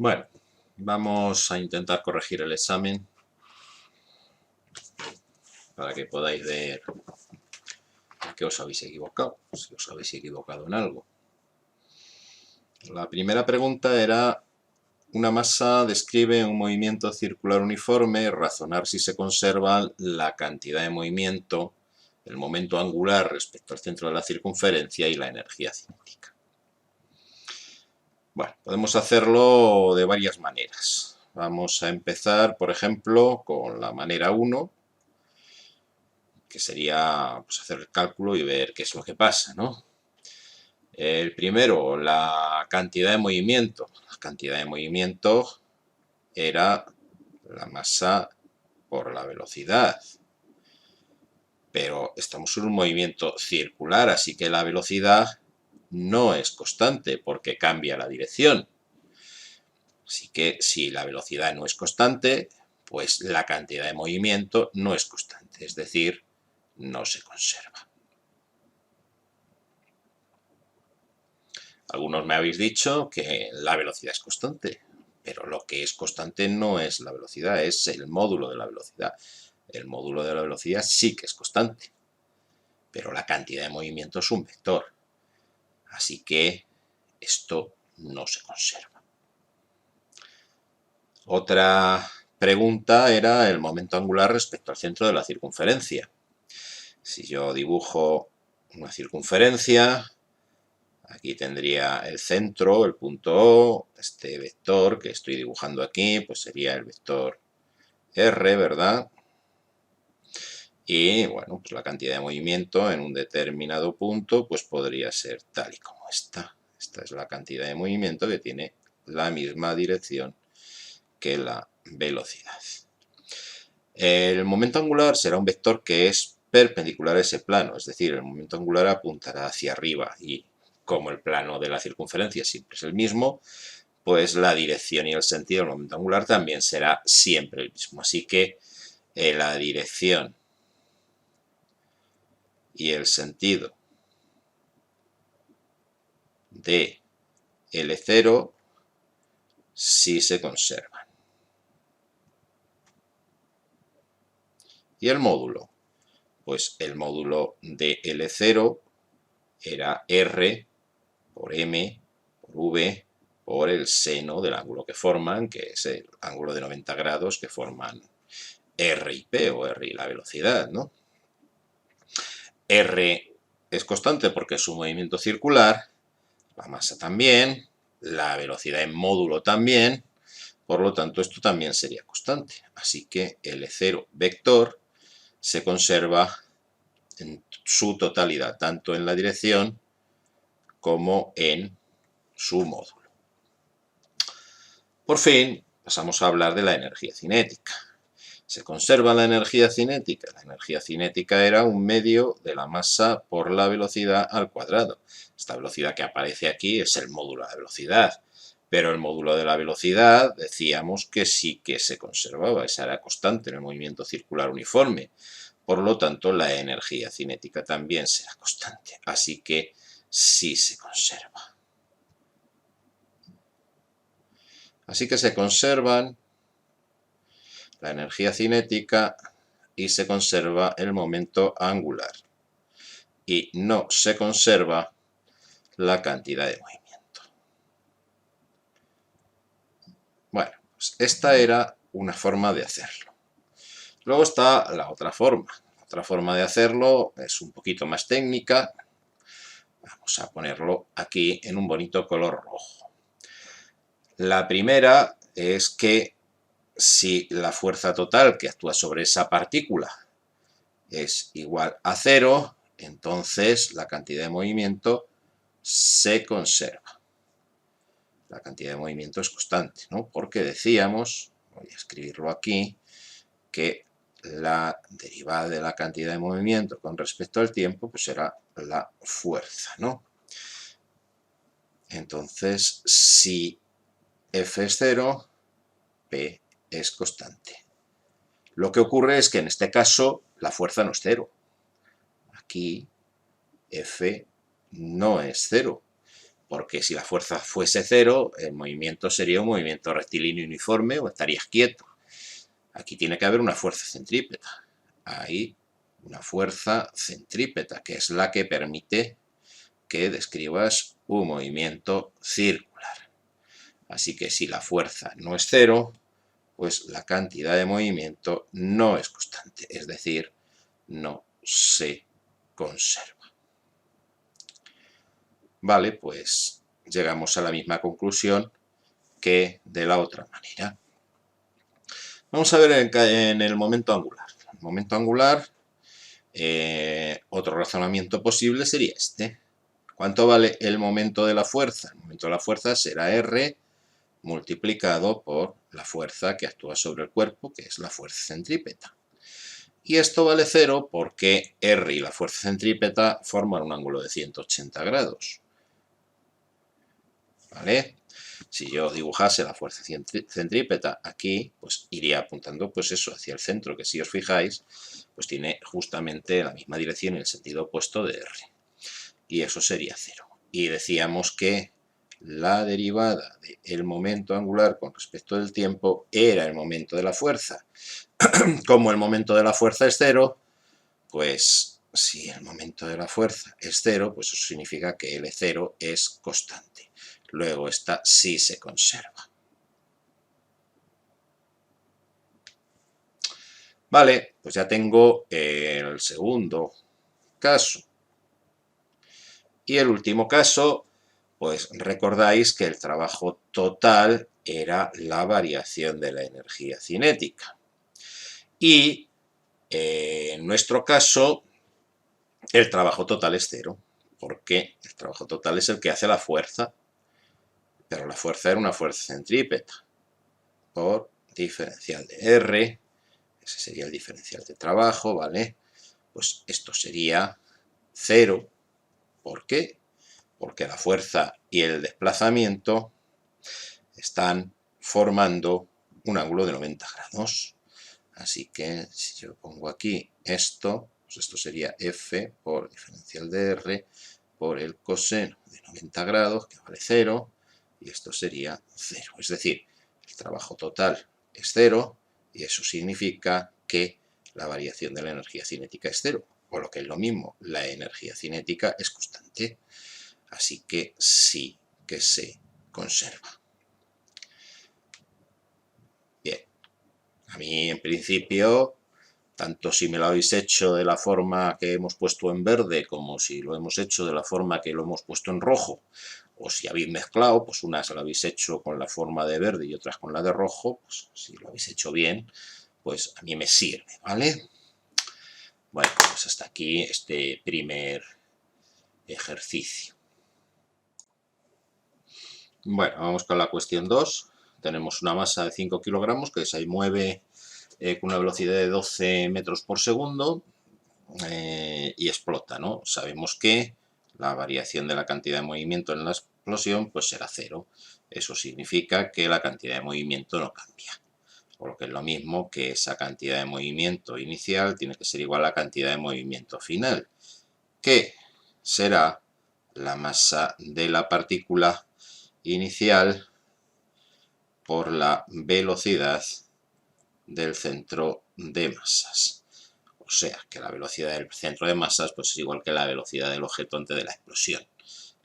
Bueno, vamos a intentar corregir el examen para que podáis ver que os habéis equivocado, si os habéis equivocado en algo. La primera pregunta era: una masa describe un movimiento circular uniforme, razonar si se conserva la cantidad de movimiento, el momento angular respecto al centro de la circunferencia y la energía cinética. Bueno, podemos hacerlo de varias maneras. Vamos a empezar, por ejemplo, con la manera 1, que sería pues, hacer el cálculo y ver qué es lo que pasa, ¿no? El primero, la cantidad de movimiento. La cantidad de movimiento era la masa por la velocidad. Pero estamos en un movimiento circular, así que la velocidad no es constante porque cambia la dirección. Así que si la velocidad no es constante, pues la cantidad de movimiento no es constante, es decir, no se conserva. Algunos me habéis dicho que la velocidad es constante, pero lo que es constante no es la velocidad, es el módulo de la velocidad. El módulo de la velocidad sí que es constante, pero la cantidad de movimiento es un vector. Así que esto no se conserva. Otra pregunta era el momento angular respecto al centro de la circunferencia. Si yo dibujo una circunferencia, aquí tendría el centro, el punto O, este vector que estoy dibujando aquí, pues sería el vector R, ¿verdad? Y bueno, pues la cantidad de movimiento en un determinado punto, pues podría ser tal y como esta. Esta es la cantidad de movimiento que tiene la misma dirección que la velocidad. El momento angular será un vector que es perpendicular a ese plano, es decir, el momento angular apuntará hacia arriba y como el plano de la circunferencia siempre es el mismo, pues la dirección y el sentido del momento angular también será siempre el mismo. Así que la dirección y el sentido de L0 sí se conservan. ¿Y el módulo? Pues el módulo de L0 era R por M por V por el seno del ángulo que forman, que es el ángulo de 90 grados que forman R y P, o R y la velocidad, ¿no? R es constante porque es un movimiento circular, la masa también, la velocidad en módulo también, por lo tanto esto también sería constante. Así que L0 vector se conserva en su totalidad, tanto en la dirección como en su módulo. Por fin, pasamos a hablar de la energía cinética. ¿Se conserva la energía cinética? La energía cinética era un medio de la masa por la velocidad al cuadrado. Esta velocidad que aparece aquí es el módulo de la velocidad, pero el módulo de la velocidad decíamos que sí que se conservaba, esa era constante en el movimiento circular uniforme. Por lo tanto, la energía cinética también será constante, así que sí se conserva. Así que se conservan la energía cinética y se conserva el momento angular. Y no se conserva la cantidad de movimiento. Bueno, pues esta era una forma de hacerlo. Luego está la otra forma. La otra forma de hacerlo es un poquito más técnica. Vamos a ponerlo aquí en un bonito color rojo. La primera es que si la fuerza total que actúa sobre esa partícula es igual a 0, entonces la cantidad de movimiento se conserva. La cantidad de movimiento es constante, ¿no? Porque decíamos, voy a escribirlo aquí, que la derivada de la cantidad de movimiento con respecto al tiempo pues será la fuerza, ¿no? Entonces, si F es 0, P es constante. Lo que ocurre es que en este caso la fuerza no es 0. Aquí F no es 0. porque si la fuerza fuese cero, el movimiento sería un movimiento rectilíneo uniforme o estarías quieto. Aquí tiene que haber una fuerza centrípeta. Hay una fuerza centrípeta, que es la que permite que describas un movimiento circular. Así que si la fuerza no es cero, pues la cantidad de movimiento no es constante, es decir, no se conserva. Vale, pues llegamos a la misma conclusión que de la otra manera. Vamos a ver en el momento angular. El momento angular, otro razonamiento posible sería este. ¿Cuánto vale el momento de la fuerza? El momento de la fuerza será R multiplicado por la fuerza que actúa sobre el cuerpo, que es la fuerza centrípeta. Y esto vale 0 porque R y la fuerza centrípeta forman un ángulo de 180 grados. ¿Vale? Si yo dibujase la fuerza centrípeta aquí, pues iría apuntando pues eso hacia el centro, que si os fijáis, pues tiene justamente la misma dirección en el sentido opuesto de R. Y eso sería 0. Y decíamos que la derivada del momento angular con respecto del tiempo era el momento de la fuerza. Como el momento de la fuerza es 0, pues si el momento de la fuerza es 0, pues eso significa que L0 es constante. Luego esta sí se conserva. Vale, pues ya tengo el segundo caso. Y el último caso, pues recordáis que el trabajo total era la variación de la energía cinética. Y en nuestro caso, el trabajo total es 0, porque el trabajo total es el que hace la fuerza, pero la fuerza era una fuerza centrípeta, por diferencial de R, ese sería el diferencial de trabajo, ¿vale? Pues esto sería 0, ¿por qué? Porque la fuerza y el desplazamiento están formando un ángulo de 90 grados. Así que si yo pongo aquí esto, pues esto sería F por diferencial de R por el coseno de 90 grados, que vale 0, y esto sería 0. Es decir, el trabajo total es 0, y eso significa que la variación de la energía cinética es 0, o lo que es lo mismo, la energía cinética es constante. Así que sí que se conserva. Bien, a mí en principio, tanto si me lo habéis hecho de la forma que hemos puesto en verde, como si lo hemos hecho de la forma que lo hemos puesto en rojo, o si habéis mezclado, pues unas lo habéis hecho con la forma de verde y otras con la de rojo, pues si lo habéis hecho bien, pues a mí me sirve, ¿vale? Bueno, pues hasta aquí este primer ejercicio. Bueno, vamos con la cuestión 2. Tenemos una masa de 5 kilogramos que se mueve con una velocidad de 12 metros por segundo y explota, ¿no? Sabemos que la variación de la cantidad de movimiento en la explosión pues será 0. Eso significa que la cantidad de movimiento no cambia. Por lo que es lo mismo que esa cantidad de movimiento inicial tiene que ser igual a la cantidad de movimiento final, que será la masa de la partícula inicial por la velocidad del centro de masas. O sea, que la velocidad del centro de masas pues, es igual que la velocidad del objeto antes de la explosión.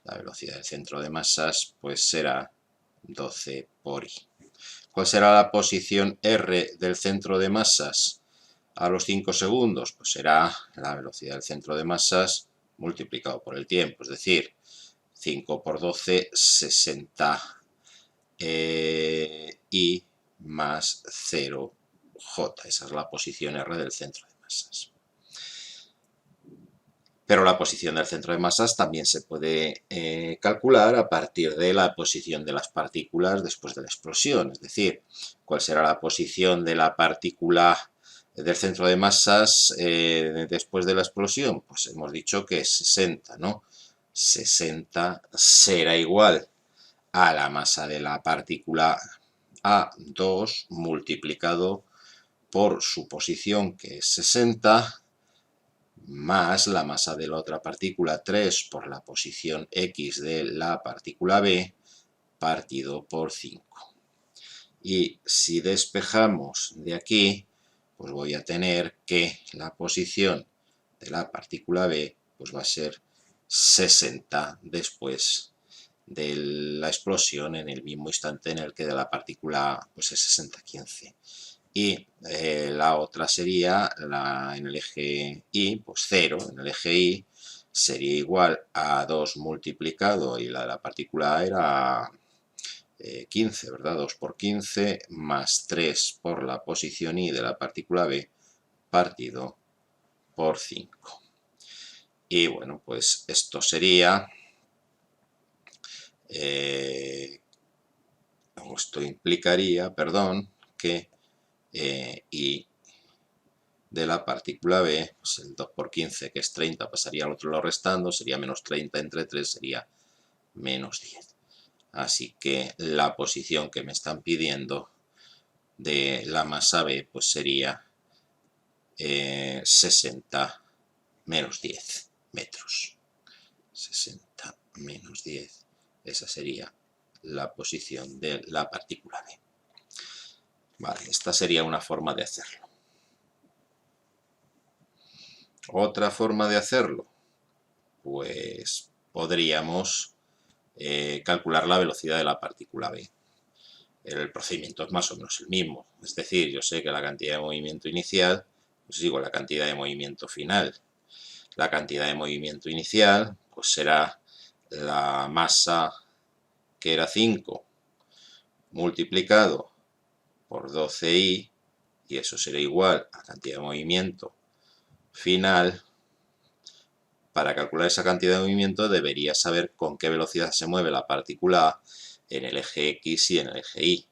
La velocidad del centro de masas pues será 12 por I. ¿Cuál será la posición R del centro de masas a los 5 segundos? Pues será la velocidad del centro de masas multiplicado por el tiempo, es decir, 5 por 12, 60 I más 0J. Esa es la posición R del centro de masas. Pero la posición del centro de masas también se puede calcular a partir de la posición de las partículas después de la explosión. Es decir, cuál será la posición de la partícula del centro de masas después de la explosión. Pues hemos dicho que es 60, ¿no? 60 será igual a la masa de la partícula A2 multiplicado por su posición, que es 60, más la masa de la otra partícula 3 por la posición X de la partícula B partido por 5. Y si despejamos de aquí, pues voy a tener que la posición de la partícula B pues va a ser 60 después de la explosión en el mismo instante en el que de la partícula A pues es 60-15. Y la otra sería en el eje Y, pues 0, en el eje Y sería igual a 2 multiplicado, y la de la partícula A era 15, ¿verdad? 2 por 15 más 3 por la posición Y de la partícula B partido por 5. Y bueno, pues esto sería, esto implicaría, perdón, que Y de la partícula B, pues el 2 por 15, que es 30, pasaría al otro lado restando, sería menos 30 entre 3, sería menos 10. Así que la posición que me están pidiendo de la masa B pues sería 60 menos 10 metros. 60 menos 10, esa sería la posición de la partícula B. Vale, esta sería una forma de hacerlo. Otra forma de hacerlo, pues podríamos calcular la velocidad de la partícula B. El procedimiento es más o menos el mismo, es decir, yo sé que la cantidad de movimiento inicial, pues digo la cantidad de movimiento final. La cantidad de movimiento inicial pues será la masa, que era 5, multiplicado por 12i, y eso será igual a la cantidad de movimiento final. Para calcular esa cantidad de movimiento debería saber con qué velocidad se mueve la partícula A en el eje X y en el eje Y.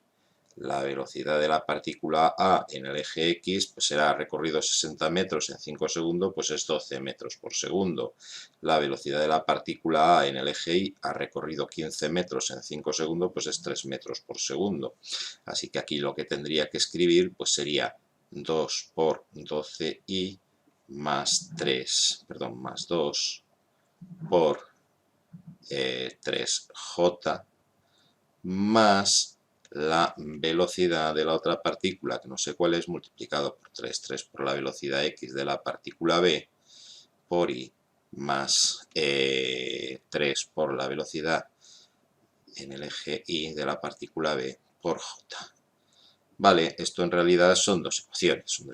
La velocidad de la partícula A en el eje X pues será recorrido 60 metros en 5 segundos, pues es 12 metros por segundo. La velocidad de la partícula A en el eje Y ha recorrido 15 metros en 5 segundos, pues es 3 metros por segundo. Así que aquí lo que tendría que escribir pues sería 2 por 12i más 3, perdón, más 2 por 3j más la velocidad de la otra partícula, que no sé cuál es, multiplicado por 3, 3 por la velocidad x de la partícula B, por i, más 3 por la velocidad en el eje y de la partícula B por j. Vale, esto en realidad son dos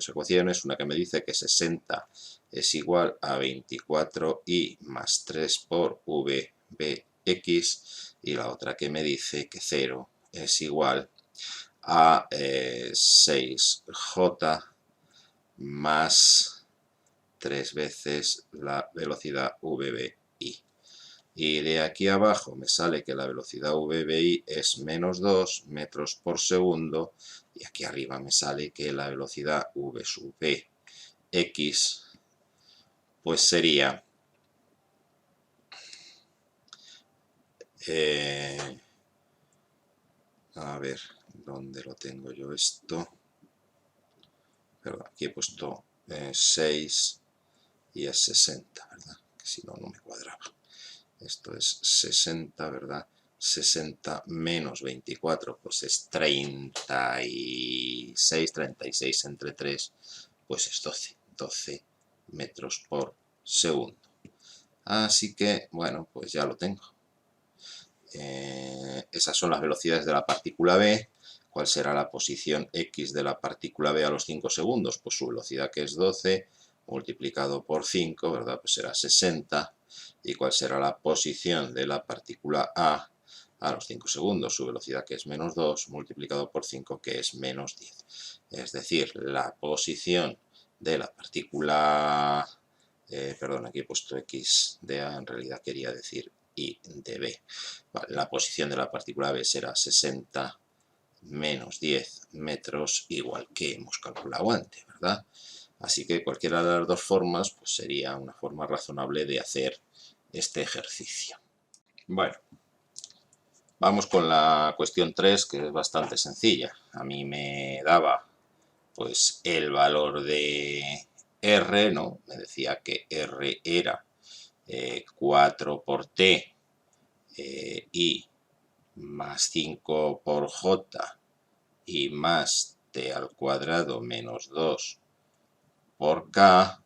ecuaciones, una que me dice que 60 es igual a 24i más 3 por vbx, y la otra que me dice que 0 es igual a 6j más 3 veces la velocidad vbi. Y de aquí abajo me sale que la velocidad vbi es menos 2 metros por segundo, y aquí arriba me sale que la velocidad v sub x pues sería a ver, ¿dónde lo tengo yo esto? Perdón, aquí he puesto 6 y es 60, ¿verdad? Que si no, no me cuadraba. Esto es 60, ¿verdad? 60 menos 24, pues es 36, 36 entre 3, pues es 12, 12 metros por segundo. Así que, bueno, pues ya lo tengo. Esas son las velocidades de la partícula B. ¿Cuál será la posición X de la partícula B a los 5 segundos? Pues su velocidad, que es 12, multiplicado por 5, ¿verdad? Pues será 60. ¿Y cuál será la posición de la partícula A a los 5 segundos? Su velocidad, que es menos 2, multiplicado por 5, que es menos 10. Es decir, la posición de la partícula... perdón, aquí he puesto X de A, en realidad quería decir Y de B. Vale, la posición de la partícula B será 60 menos 10 metros, igual que hemos calculado antes, ¿verdad? Así que cualquiera de las dos formas pues sería una forma razonable de hacer este ejercicio. Bueno, vamos con la cuestión 3, que es bastante sencilla. A mí me daba pues el valor de R, ¿no? Me decía que R era 4 por T y más 5 por J y más T al cuadrado menos 2 por K,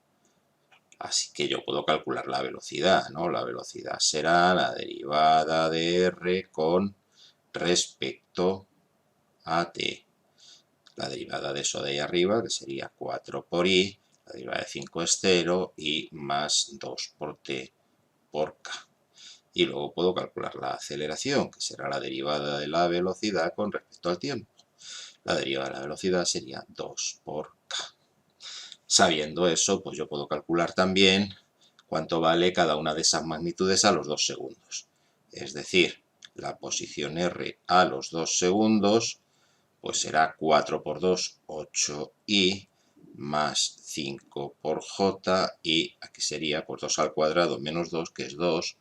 así que yo puedo calcular la velocidad, ¿no? La velocidad será la derivada de R con respecto a T. La derivada de eso de ahí arriba, que sería 4 por I, la derivada de 5 es 0 y más 2 por T por K. Y luego puedo calcular la aceleración, que será la derivada de la velocidad con respecto al tiempo. La derivada de la velocidad sería 2 por K. Sabiendo eso, pues yo puedo calcular también cuánto vale cada una de esas magnitudes a los 2 segundos. Es decir, la posición R a los 2 segundos pues será 4 por 2, 8i, más 5 por j, y aquí sería pues 2 al cuadrado menos 2, que es 2,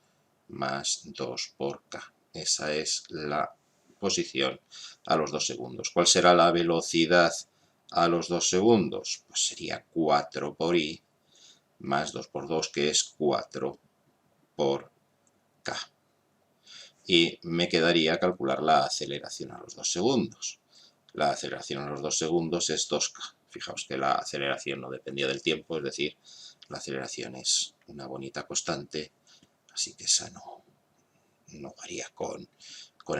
más 2 por k. Esa es la posición a los 2 segundos. ¿Cuál será la velocidad a los 2 segundos? Pues sería 4 por i, más 2 por 2, que es 4 por k. Y me quedaría calcular la aceleración a los 2 segundos. La aceleración a los 2 segundos es 2K. Fijaos que la aceleración no dependía del tiempo, es decir, la aceleración es una bonita constante, así que esa no varía con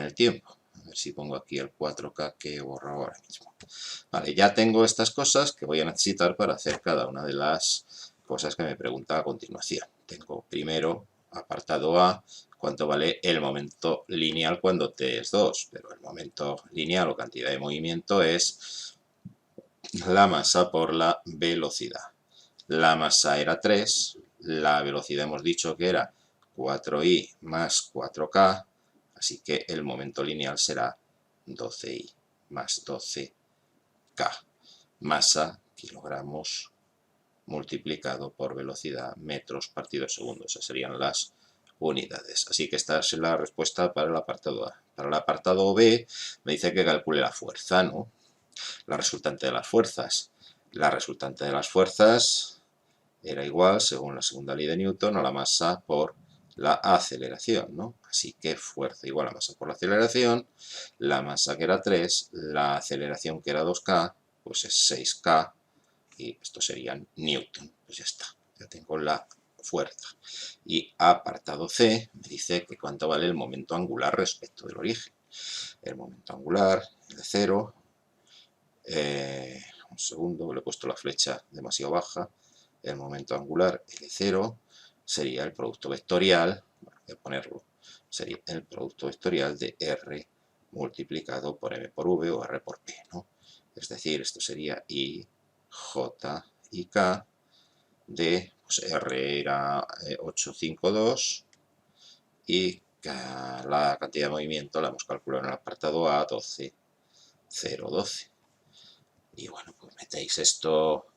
el tiempo. A ver si pongo aquí el 4K que he borrado ahora mismo. Vale, ya tengo estas cosas que voy a necesitar para hacer cada una de las cosas que me pregunta a continuación. Tengo primero, apartado A, cuánto vale el momento lineal cuando t es 2, pero el momento lineal o cantidad de movimiento es la masa por la velocidad. La masa era 3, la velocidad hemos dicho que era 4i más 4k, así que el momento lineal será 12i más 12k. Masa, kilogramos, multiplicado por velocidad, metros partido segundo. Esas serían las unidades. Así que esta es la respuesta para el apartado A. Para el apartado B me dice que calcule la fuerza, ¿no? La resultante de las fuerzas. La resultante de las fuerzas era igual, según la segunda ley de Newton, a la masa por la aceleración, ¿no? Así que fuerza igual a masa por la aceleración, la masa que era 3, la aceleración que era 2K, pues es 6K, y esto sería Newton. Pues ya está, ya tengo la fuerza. Y apartado C me dice que cuánto vale el momento angular respecto del origen. El momento angular, el de 0, un segundo, le he puesto la flecha demasiado baja, el momento angular, el de 0, sería el producto vectorial, bueno, voy a ponerlo, sería el producto vectorial de R multiplicado por M por V o R por P, ¿no? Es decir, esto sería I, J y K de, pues R era 852 y la cantidad de movimiento la hemos calculado en el apartado A, 12,012. Y bueno, pues metéis esto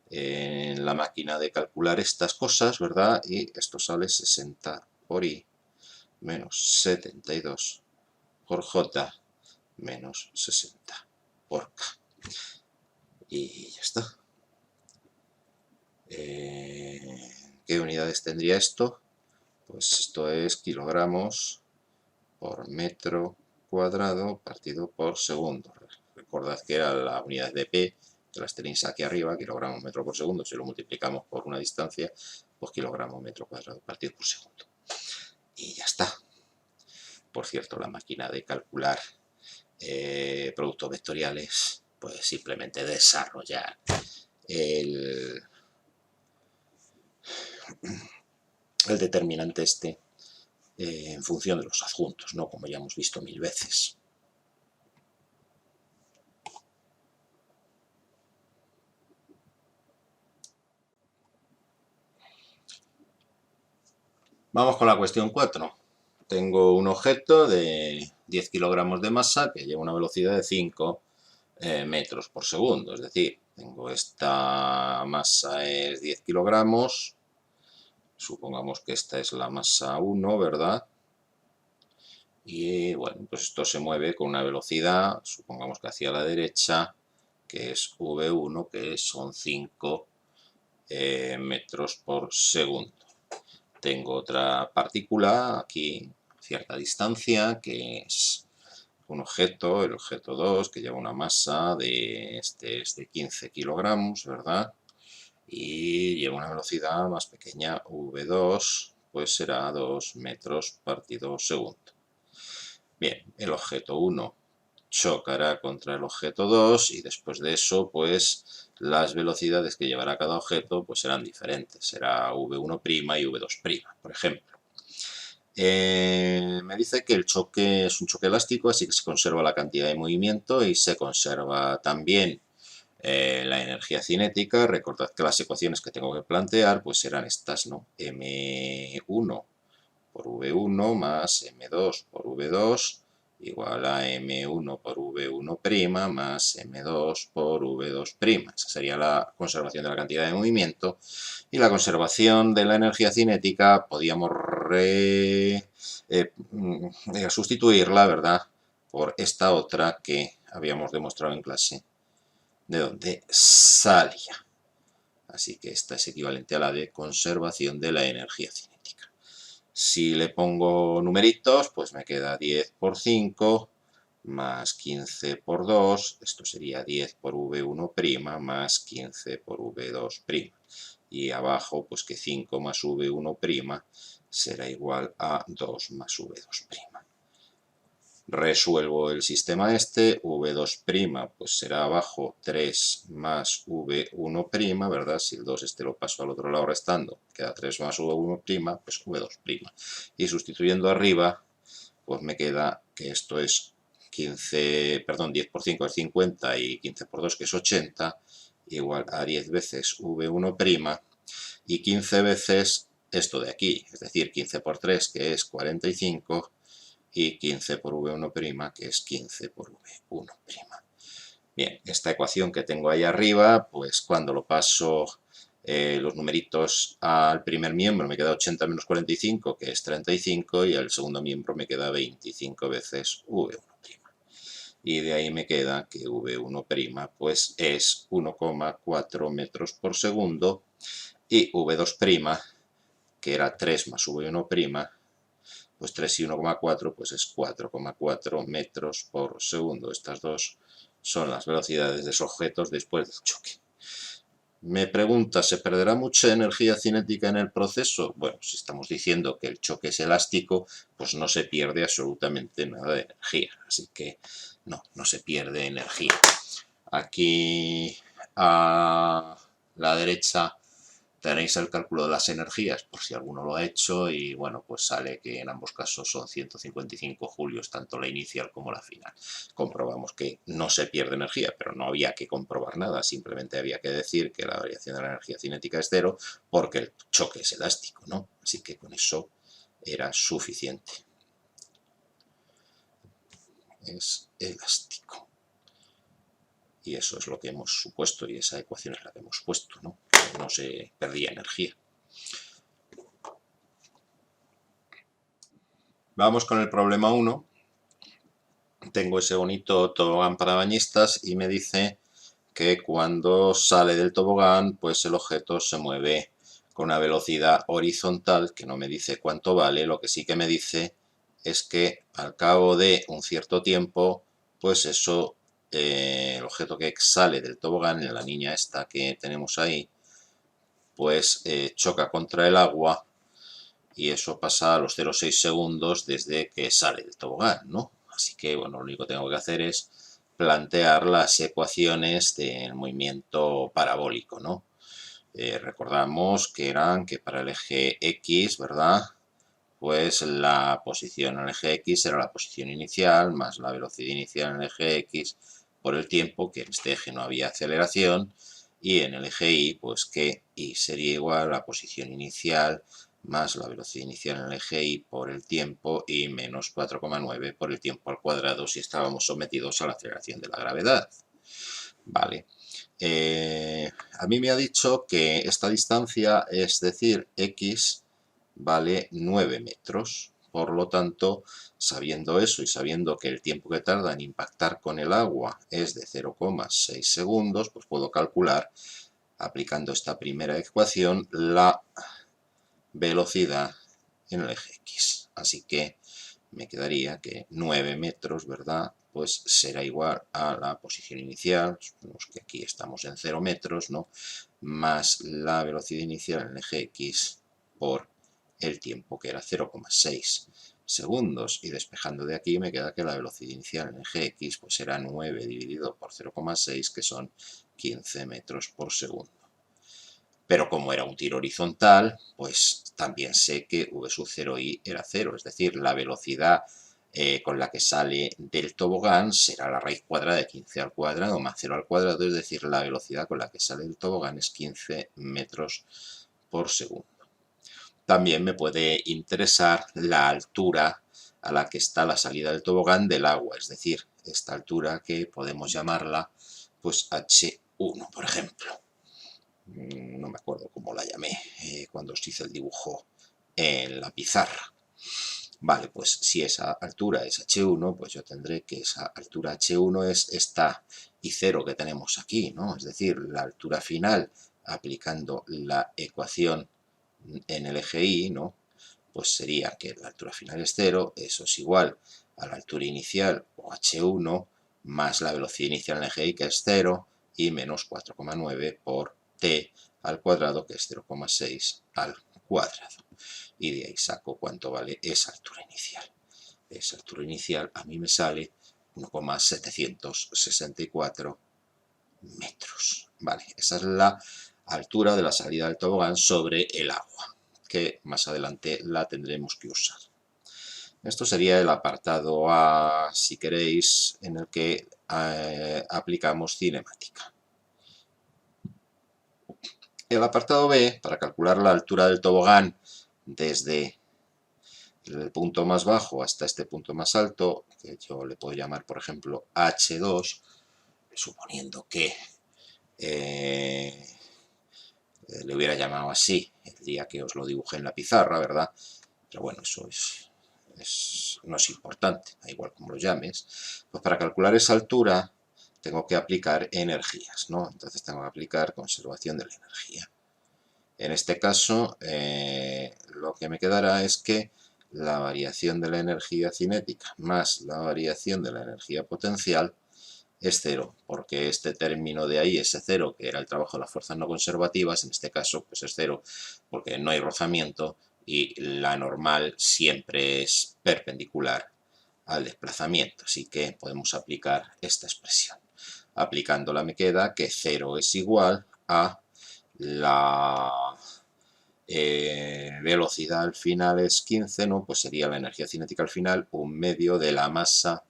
en la máquina de calcular estas cosas, ¿verdad? Y esto sale 60 por I menos 72 por J menos 60 por K. Y ya está. ¿Qué unidades tendría esto? Pues esto es kilogramos por metro cuadrado partido por segundo. Recordad que era la unidad de P, que las tenéis aquí arriba, kilogramos metro por segundo. Si lo multiplicamos por una distancia, pues kilogramos metro cuadrado partido por segundo. Y ya está. Por cierto, la máquina de calcular productos vectoriales, pues simplemente desarrollar el determinante este en función de los adjuntos, ¿no? Como ya hemos visto 1000 veces. Vamos con la cuestión 4. Tengo un objeto de 10 kilogramos de masa que lleva una velocidad de 5 metros por segundo. Es decir, tengo esta masa es 10 kilogramos. Supongamos que esta es la masa 1, ¿verdad? Y bueno, pues esto se mueve con una velocidad, supongamos que hacia la derecha, que es V1, que son 5 metros por segundo. Tengo otra partícula aquí, a cierta distancia, que es un objeto, el objeto 2, que lleva una masa de 15 kilogramos, ¿verdad? Y lleva una velocidad más pequeña, v2, pues será 2 metros partido segundo. Bien, el objeto 1 chocará contra el objeto 2 y después de eso, pues las velocidades que llevará cada objeto pues serán diferentes. Será v1' y v2', por ejemplo. Me dice que el choque es un choque elástico, así que se conserva la cantidad de movimiento y se conserva también la energía cinética. Recordad que las ecuaciones que tengo que plantear pues serán estas, ¿no? M1 por V1 más M2 por V2 igual a M1 por V1' más M2 por V2'. Esa sería la conservación de la cantidad de movimiento. Y la conservación de la energía cinética podíamos sustituirla, ¿verdad?, por esta otra que habíamos demostrado en clase, de donde salía. Así que esta es equivalente a la de conservación de la energía cinética. Si le pongo numeritos, pues me queda 10 por 5 más 15 por 2. Esto sería 10 por V1' más 15 por V2'. Y abajo, pues que 5 más V1' será igual a 2 más V2'. Resuelvo el sistema este, V2' pues será abajo 3 más V1', ¿verdad? Si el 2 lo paso al otro lado restando, queda 3 más V1', pues V2'. Y sustituyendo arriba, pues me queda que esto es 10 por 5 es 50 y 15 por 2 que es 80, igual a 10 veces V1' y 15 veces esto de aquí, es decir, 15 por 3 que es 45 y 15 por V1', que es 15 por V1'. Bien, esta ecuación que tengo ahí arriba, pues cuando lo paso los numeritos al primer miembro me queda 80 menos 45, que es 35, y al segundo miembro me queda 25 veces V1'. Y de ahí me queda que V1' pues es 1,4 metros por segundo y V2', que era 3 más V1', pues 3 y 1,4 pues es 4,4 metros por segundo. Estas dos son las velocidades de esos objetos después del choque. Me pregunta, ¿se perderá mucha energía cinética en el proceso? Bueno, si estamos diciendo que el choque es elástico, pues no se pierde absolutamente nada de energía. Así que no se pierde energía. Aquí a la derecha tenéis el cálculo de las energías, por si alguno lo ha hecho, y bueno, pues sale que en ambos casos son 155 julios, tanto la inicial como la final. Comprobamos que no se pierde energía, pero no había que comprobar nada, simplemente había que decir que la variación de la energía cinética es cero, porque el choque es elástico, ¿no? Así que con eso era suficiente. Es elástico. Y eso es lo que hemos supuesto, y esa ecuación es la que hemos puesto, ¿no? Que no se perdía energía. Vamos con el problema 1. Tengo ese bonito tobogán para bañistas y me dice que cuando sale del tobogán, pues el objeto se mueve con una velocidad horizontal, que no me dice cuánto vale. Lo que sí que me dice es que al cabo de un cierto tiempo, pues eso, el objeto que sale del tobogán, en la línea esta que tenemos ahí, pues choca contra el agua, y eso pasa a los 0,6 segundos desde que sale del tobogán, ¿no? Así que, bueno, lo único que tengo que hacer es plantear las ecuaciones del movimiento parabólico, ¿no? Recordamos que eran que para el eje X, ¿verdad?, pues la posición en el eje X era la posición inicial más la velocidad inicial en el eje X por el tiempo, que en este eje no había aceleración, y en el eje Y, pues que Y sería igual a la posición inicial más la velocidad inicial en el eje Y por el tiempo y menos 4,9 por el tiempo al cuadrado si estábamos sometidos a la aceleración de la gravedad. Vale. A mí me ha dicho que esta distancia, es decir, X, vale 9 metros. Por lo tanto, sabiendo eso y sabiendo que el tiempo que tarda en impactar con el agua es de 0,6 segundos, pues puedo calcular aplicando esta primera ecuación, la velocidad en el eje X. Así que me quedaría que 9 metros, ¿verdad? Pues será igual a la posición inicial, supongamos que aquí estamos en 0 metros, ¿no? Más la velocidad inicial en el eje X por el tiempo, que era 0,6 segundos. Y despejando de aquí me queda que la velocidad inicial en el eje X pues será 9 dividido por 0,6, que son 15 metros por segundo. Pero como era un tiro horizontal, pues también sé que v sub 0i era 0, es decir, la velocidad con la que sale del tobogán será la raíz cuadrada de 15 al cuadrado más 0 al cuadrado, es decir, la velocidad con la que sale del tobogán es 15 metros por segundo. También me puede interesar la altura a la que está la salida del tobogán del agua, es decir, esta altura que podemos llamarla pues H1, por ejemplo. No me acuerdo cómo la llamé cuando os hice el dibujo en la pizarra. Vale, pues si esa altura es H1, pues yo tendré que esa altura H1 es esta I0 que tenemos aquí, ¿no? Es decir, la altura final aplicando la ecuación en el eje Y, ¿no? Pues sería que la altura final es 0, eso es igual a la altura inicial, o H1, más la velocidad inicial en el eje Y, que es 0, y menos 4,9 por t al cuadrado, que es 0,6 al cuadrado. Y de ahí saco cuánto vale esa altura inicial. Esa altura inicial a mí me sale 1,764 metros. Vale, esa es la altura de la salida del tobogán sobre el agua, que más adelante la tendremos que usar. Esto sería el apartado A, si queréis, en el que aplicamos cinemática. El apartado B, para calcular la altura del tobogán desde el punto más bajo hasta este punto más alto, que yo le puedo llamar, por ejemplo, H2, suponiendo que le hubiera llamado así el día que os lo dibujé en la pizarra, ¿verdad? Pero bueno, eso no es importante, da igual como lo llames. Pues para calcular esa altura tengo que aplicar energías, ¿no? Entonces tengo que aplicar conservación de la energía. En este caso, lo que me quedará es que la variación de la energía cinética más la variación de la energía potencial es 0, porque este término de ahí, ese 0, que era el trabajo de las fuerzas no conservativas, en este caso pues es 0, porque no hay rozamiento y la normal siempre es perpendicular al desplazamiento, así que podemos aplicar esta expresión. Aplicándola me queda que 0 es igual a la velocidad al final es 15, ¿no? Pues sería la energía cinética al final 1/2 de la masa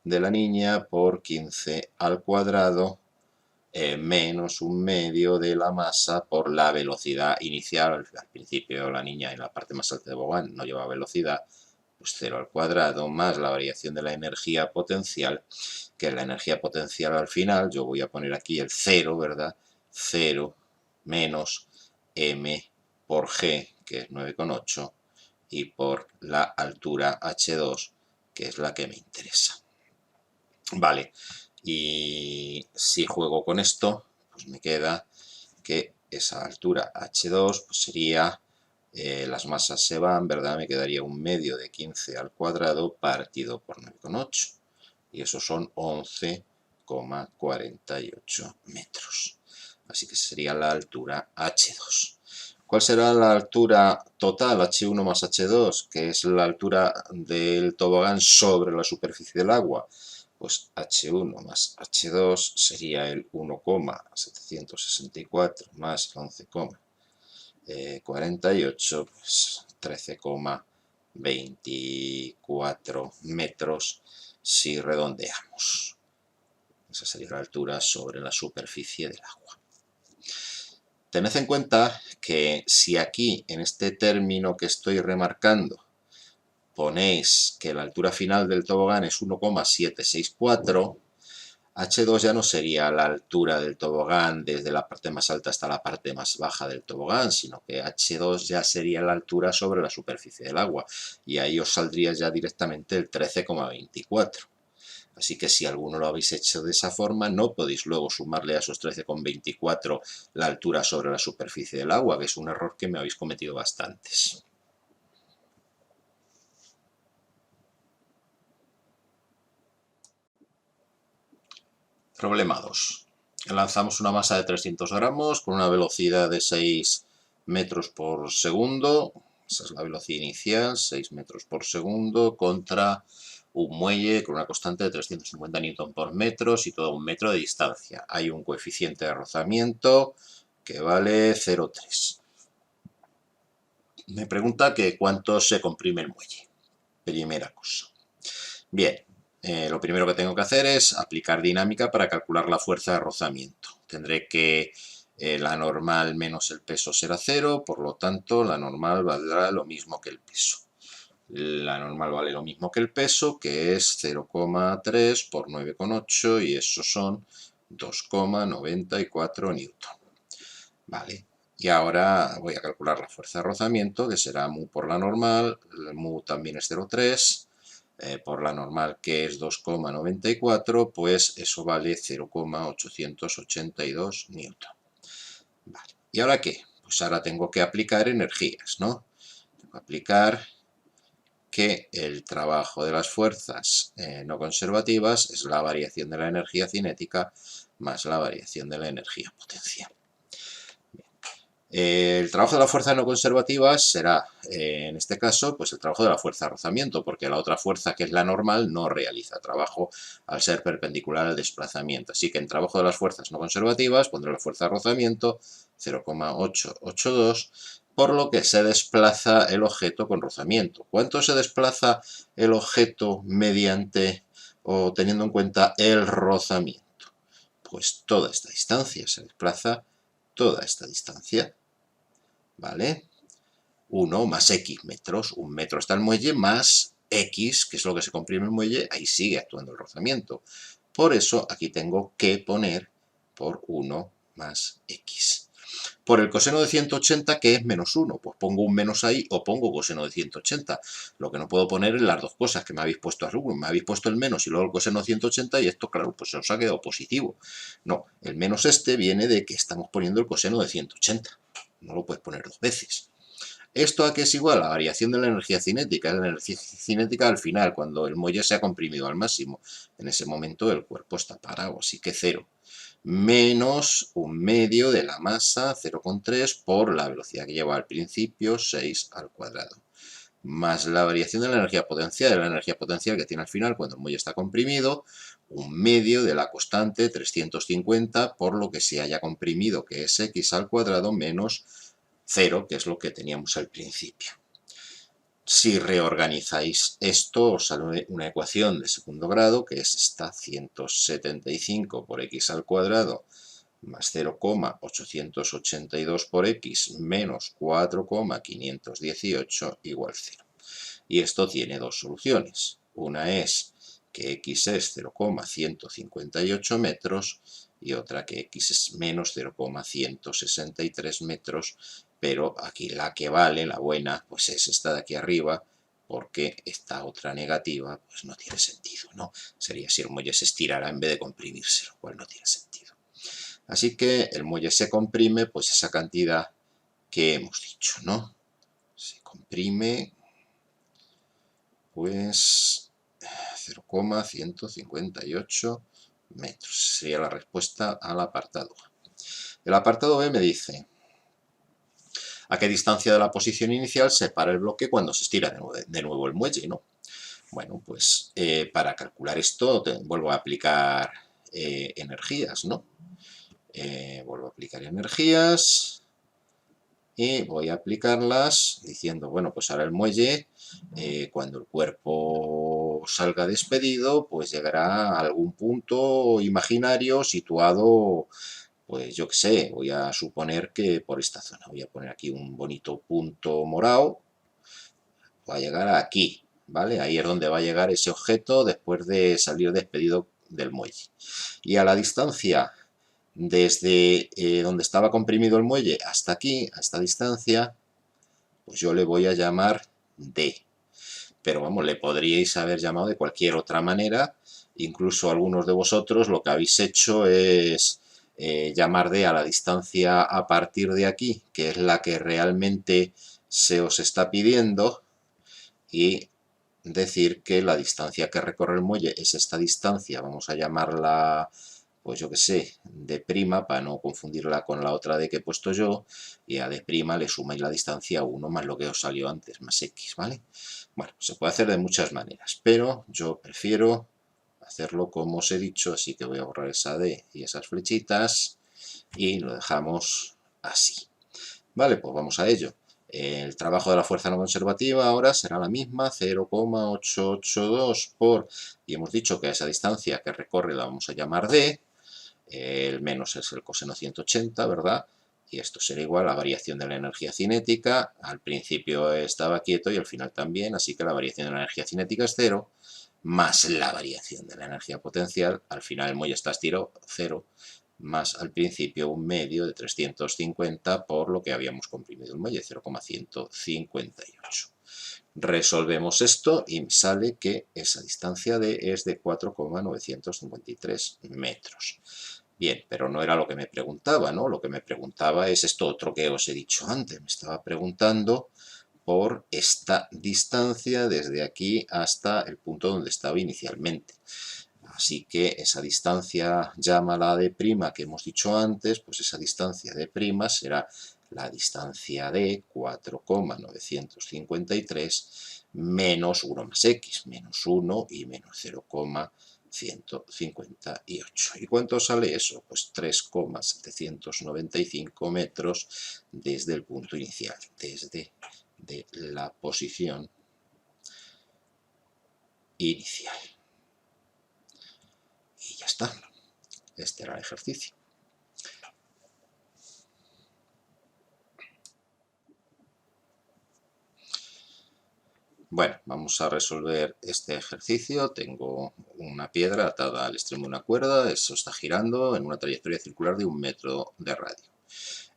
de la niña por 15 al cuadrado menos 1/2 de la masa por la velocidad inicial. Al principio la niña en la parte más alta de tobogán no lleva velocidad, pues 0 al cuadrado más la variación de la energía potencial, que es la energía potencial al final, yo voy a poner aquí el 0, ¿verdad? 0 menos m por g, que es 9,8, y por la altura H2, que es la que me interesa. Vale, y si juego con esto, pues me queda que esa altura H2 pues sería, las masas se van, ¿verdad? Me quedaría 1/2 de 15 al cuadrado partido por 9,8. Y eso son 11,48 metros. Así que sería la altura H2. ¿Cuál será la altura total, H1 más H2, que es la altura del tobogán sobre la superficie del agua? Pues H1 más H2 sería el 1,764 más 11,48, pues 13,24 metros si redondeamos. Esa sería la altura sobre la superficie del agua. Tened en cuenta que si aquí, en este término que estoy remarcando, ponéis que la altura final del tobogán es 1,764, H2 ya no sería la altura del tobogán desde la parte más alta hasta la parte más baja del tobogán, sino que H2 ya sería la altura sobre la superficie del agua, y ahí os saldría ya directamente el 13,24. Así que si alguno lo habéis hecho de esa forma, no podéis luego sumarle a esos 13,24 la altura sobre la superficie del agua, que es un error que me habéis cometido bastantes. Problema 2. Lanzamos una masa de 300 gramos con una velocidad de 6 metros por segundo. Esa es la velocidad inicial, 6 metros por segundo, contra un muelle con una constante de 350 Newton por metro y todo un metro de distancia. Hay un coeficiente de rozamiento que vale 0,3. Me pregunta que cuánto se comprime el muelle. Primera cosa. Bien, lo primero que tengo que hacer es aplicar dinámica para calcular la fuerza de rozamiento. Tendré que la normal menos el peso será 0, por lo tanto la normal valdrá lo mismo que el peso. La normal vale lo mismo que el peso, que es 0,3 por 9,8 y eso son 2,94 newton. Vale, y ahora voy a calcular la fuerza de rozamiento, que será mu por la normal, el mu también es 0,3, por la normal que es 2,94, pues eso vale 0,882 newton. Vale, ¿y ahora qué? Pues ahora tengo que aplicar energías, ¿no? Tengo que aplicar que el trabajo de las fuerzas no conservativas es la variación de la energía cinética más la variación de la energía potencial. El trabajo de las fuerzas no conservativas será, en este caso, pues el trabajo de la fuerza de rozamiento, porque la otra fuerza, que es la normal, no realiza trabajo al ser perpendicular al desplazamiento. Así que en trabajo de las fuerzas no conservativas pondré la fuerza de rozamiento 0,882, por lo que se desplaza el objeto con rozamiento. ¿Cuánto se desplaza el objeto mediante o teniendo en cuenta el rozamiento? Pues toda esta distancia, se desplaza toda esta distancia. ¿Vale? 1 más X metros, 1 metro hasta el muelle, más X, que es lo que se comprime el muelle, ahí sigue actuando el rozamiento. Por eso aquí tengo que poner por 1 más X. Por el coseno de 180, ¿qué es menos 1? Pues pongo un menos ahí o pongo coseno de 180. Lo que no puedo poner es las dos cosas que me habéis puesto al me habéis puesto el menos y luego el coseno de 180 y esto, claro, pues se os ha quedado positivo. No, el menos este viene de que estamos poniendo el coseno de 180. No lo puedes poner dos veces. ¿Esto a qué es igual? La variación de la energía cinética. La energía cinética al final, cuando el muelle se ha comprimido al máximo. En ese momento el cuerpo está parado, así que 0. Menos un medio de la masa, 0,3, por la velocidad que lleva al principio, 6 al cuadrado. Más la variación de la energía potencial que tiene al final cuando el muelle está comprimido, un medio de la constante 350 por lo que se haya comprimido, que es x al cuadrado, menos 0, que es lo que teníamos al principio. Si reorganizáis esto, os sale una ecuación de segundo grado, que es esta, 175 por x al cuadrado más 0,882 por x menos 4,518 igual 0. Y esto tiene dos soluciones. Una es que x es 0,158 metros y otra que x es menos 0,163 metros, pero aquí la que vale, la buena, pues es esta de aquí arriba, porque esta otra negativa pues no tiene sentido, ¿no? Sería si el muelle se estirara en vez de comprimirse, lo cual no tiene sentido. Así que el muelle se comprime, pues esa cantidad que hemos dicho, ¿no? Se comprime, pues 0,158 metros. Sería la respuesta al apartado A. El apartado B me dice a qué distancia de la posición inicial se para el bloque cuando se estira de nuevo el muelle, ¿no? Bueno, pues para calcular esto vuelvo a aplicar energías, ¿no? Vuelvo a aplicar energías y voy a aplicarlas diciendo, bueno, pues ahora el muelle, cuando el cuerpo salga despedido, pues llegará a algún punto imaginario situado, pues yo qué sé, voy a suponer que por esta zona, voy a poner aquí un bonito punto morado, va a llegar aquí, ¿vale? Ahí es donde va a llegar ese objeto después de salir despedido del muelle. Y a la distancia desde donde estaba comprimido el muelle hasta aquí, a esta distancia, pues yo le voy a llamar D. Pero vamos, le podríais haber llamado de cualquier otra manera incluso algunos de vosotros lo que habéis hecho es llamar D a la distancia a partir de aquí, que es la que realmente se os está pidiendo, y decir que la distancia que recorre el muelle es esta distancia, vamos a llamarla, pues yo que sé, D', para no confundirla con la otra D que he puesto yo, y a D' le sumáis la distancia 1 más lo que os salió antes, más X, ¿vale? Bueno, se puede hacer de muchas maneras, pero yo prefiero hacerlo como os he dicho, así que voy a borrar esa D y esas flechitas, y lo dejamos así. Vale, pues vamos a ello. El trabajo de la fuerza no conservativa ahora será la misma, 0,882 por, y hemos dicho que a esa distancia que recorre la vamos a llamar D, el menos es el coseno 180, ¿verdad? Y esto será igual a la variación de la energía cinética, al principio estaba quieto y al final también, así que la variación de la energía cinética es 0, más la variación de la energía potencial, al final el muelle está a 0, más al principio un medio de 350 por lo que habíamos comprimido el muelle, 0,158. Resolvemos esto y me sale que esa distancia D es de 4,953 metros. Bien, pero no era lo que me preguntaba, ¿no? Lo que me preguntaba es esto otro que os he dicho antes. Me estaba preguntando por esta distancia desde aquí hasta el punto donde estaba inicialmente. Así que esa distancia, llámala de prima que hemos dicho antes, pues esa distancia de prima será la distancia de 4,953 menos 1 más x, menos 1 y menos 0,158. ¿Y cuánto sale eso? Pues 3,795 metros desde el punto inicial, desde la posición inicial. Y ya está. Este era el ejercicio. Bueno, vamos a resolver este ejercicio. Tengo una piedra atada al extremo de una cuerda, eso está girando en una trayectoria circular de 1 metro de radio.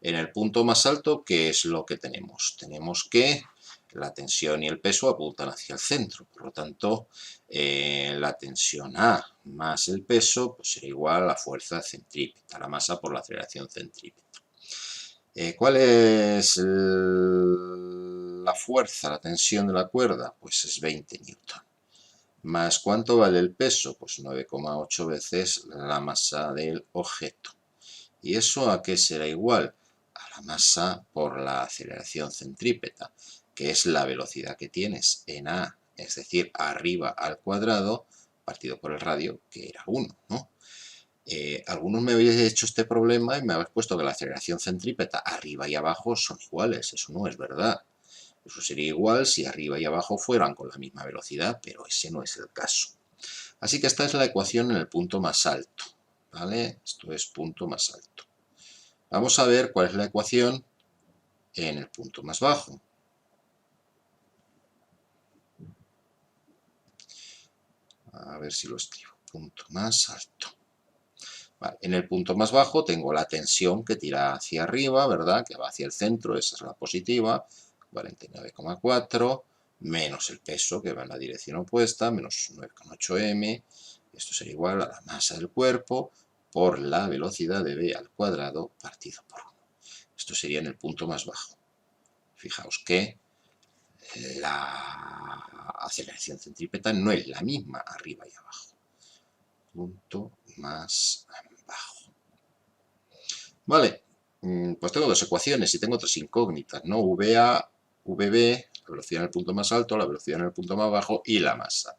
En el punto más alto, ¿qué es lo que tenemos? Tenemos que la tensión y el peso apuntan hacia el centro, por lo tanto, la tensión A más el peso pues será igual a la fuerza centrípeta, la masa por la aceleración centrípeta. ¿Cuál es la fuerza, la tensión de la cuerda? Pues es 20 newton. ¿Más cuánto vale el peso? Pues 9,8 veces la masa del objeto. ¿Y eso a qué será igual? A la masa por la aceleración centrípeta, que es la velocidad que tienes en A, es decir, arriba al cuadrado, partido por el radio, que era 1, ¿no? Algunos me habéis hecho este problema y me habéis puesto que la aceleración centrípeta arriba y abajo son iguales. Eso no es verdad. Eso sería igual si arriba y abajo fueran con la misma velocidad, pero ese no es el caso. Así que esta es la ecuación en el punto más alto, ¿vale? Esto es punto más alto. Vamos a ver cuál es la ecuación en el punto más bajo. A ver si lo escribo. Punto más alto. Vale, en el punto más bajo tengo la tensión que tira hacia arriba, ¿verdad? Que va hacia el centro, esa es la positiva, 49,4, menos el peso que va en la dirección opuesta, menos 9,8 m. Esto sería igual a la masa del cuerpo por la velocidad de v al cuadrado partido por 1. Esto sería en el punto más bajo. Fijaos que la aceleración centrípeta no es la misma arriba y abajo. Punto más bajo. Vale, pues tengo dos ecuaciones y tengo tres incógnitas, ¿no? VA, VB, la velocidad en el punto más alto, la velocidad en el punto más bajo y la masa.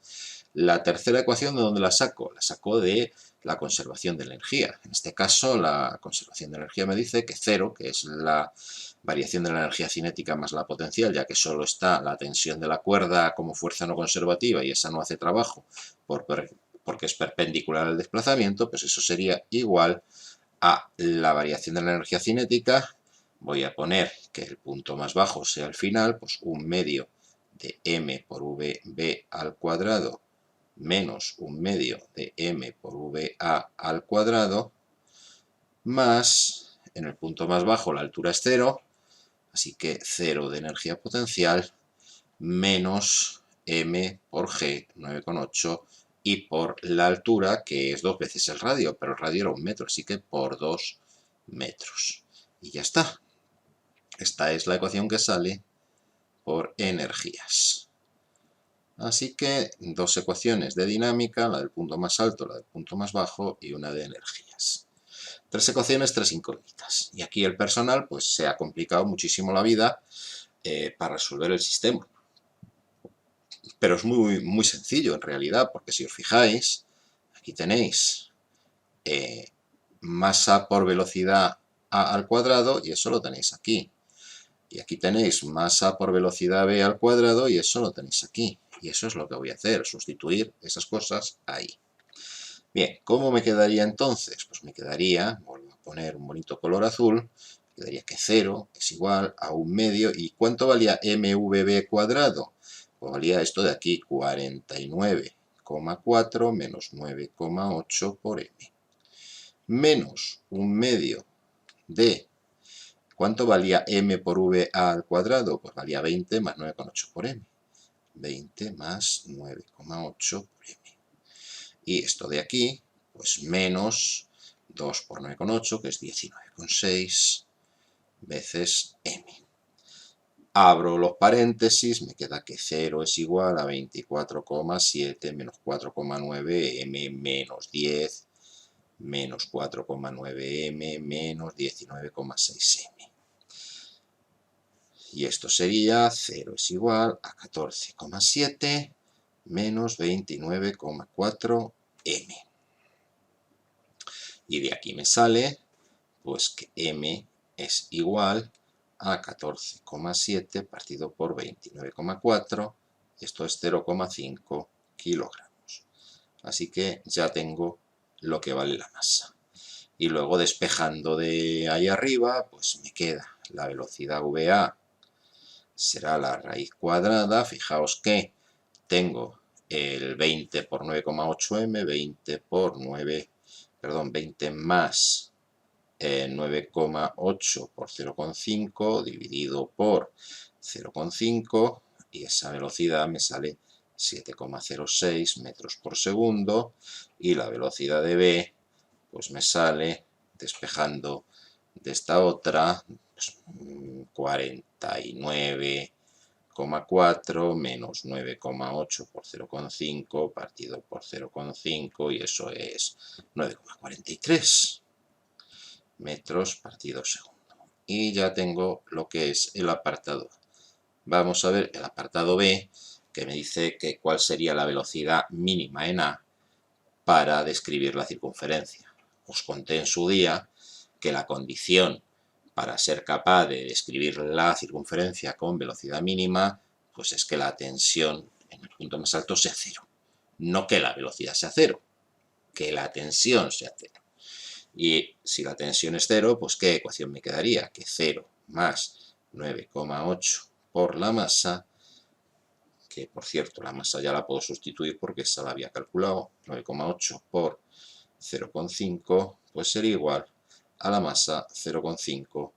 La tercera ecuación, ¿de dónde la saco? La saco de la conservación de energía. En este caso, la conservación de energía me dice que 0, que es la variación de la energía cinética más la potencial, ya que solo está la tensión de la cuerda como fuerza no conservativa y esa no hace trabajo porque es perpendicular al desplazamiento, pues eso sería igual a la variación de la energía cinética. Voy a poner que el punto más bajo sea el final, pues 1/2 de m por vb al cuadrado menos 1/2 de m por va al cuadrado, más, en el punto más bajo la altura es 0, así que 0 de energía potencial, menos m por g, 9,8 y por la altura, que es 2 veces el radio, pero el radio era 1 metro, así que por 2 metros. Y ya está. Esta es la ecuación que sale por energías. Así que 2 ecuaciones de dinámica, la del punto más alto, la del punto más bajo y una de energías. 3 ecuaciones, 3 incógnitas. Y aquí el personal pues se ha complicado muchísimo la vida para resolver el sistema. Pero es muy sencillo en realidad, porque si os fijáis, aquí tenéis masa por velocidad a al cuadrado y eso lo tenéis aquí. Y aquí tenéis masa por velocidad b al cuadrado y eso lo tenéis aquí. Y eso es lo que voy a hacer, sustituir esas cosas ahí. Bien, ¿cómo me quedaría entonces? Pues me quedaría, vuelvo a poner un bonito color azul, me quedaría que 0 es igual a 1 medio. ¿Y cuánto valía mvb cuadrado? Pues valía esto de aquí, 49,4 menos 9,8 por m. Menos 1 medio de... ¿Cuánto valía m por v al cuadrado? Pues valía 20 más 9,8 por m. 20 más 9,8 por m. Y esto de aquí, pues menos 2 por 9,8, que es 19,6 veces m. Abro los paréntesis, me queda que 0 es igual a 24,7 menos 4,9 m menos 10 menos 4,9 m menos 19,6 m. Y esto sería 0 es igual a 14,7 menos 29,4 m. Y de aquí me sale pues que m es igual a 14,7 partido por 29,4, esto es 0,5 kilogramos. Así que ya tengo lo que vale la masa. Y luego despejando de ahí arriba, pues me queda la velocidad VA será la raíz cuadrada. Fijaos que tengo el 20 por 9,8m, 20 por 9, perdón, 20 más 9,8 por 0,5 dividido por 0,5 y esa velocidad me sale 7,06 metros por segundo y la velocidad de B pues me sale, despejando de esta otra, pues, 49,4 menos 9,8 por 0,5 partido por 0,5 y eso es 9,43 metros partido segundo. Y ya tengo lo que es el apartado. Vamos a ver el apartado B, que me dice que cuál sería la velocidad mínima en A para describir la circunferencia. Os conté en su día que la condición para ser capaz de describir la circunferencia con velocidad mínima, pues es que la tensión en el punto más alto sea 0. No que la velocidad sea 0, que la tensión sea 0. Y si la tensión es 0, pues ¿qué ecuación me quedaría? Que 0 más 9,8 por la masa, que por cierto la masa ya la puedo sustituir porque esa la había calculado, 9,8 por 0,5, pues sería igual a la masa 0,5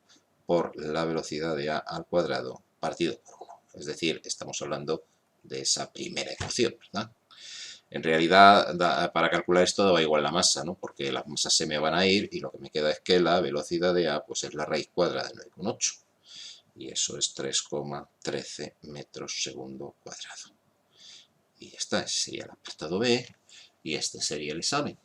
por la velocidad de A al cuadrado partido por 1. Es decir, estamos hablando de esa primera ecuación, ¿verdad? En realidad, para calcular esto daba igual la masa, ¿no? Porque las masas se me van a ir y lo que me queda es que la velocidad de A pues es la raíz cuadrada de 9,8. Y eso es 3,13 metros segundo cuadrado. Y esta sería el apartado B y este sería el examen.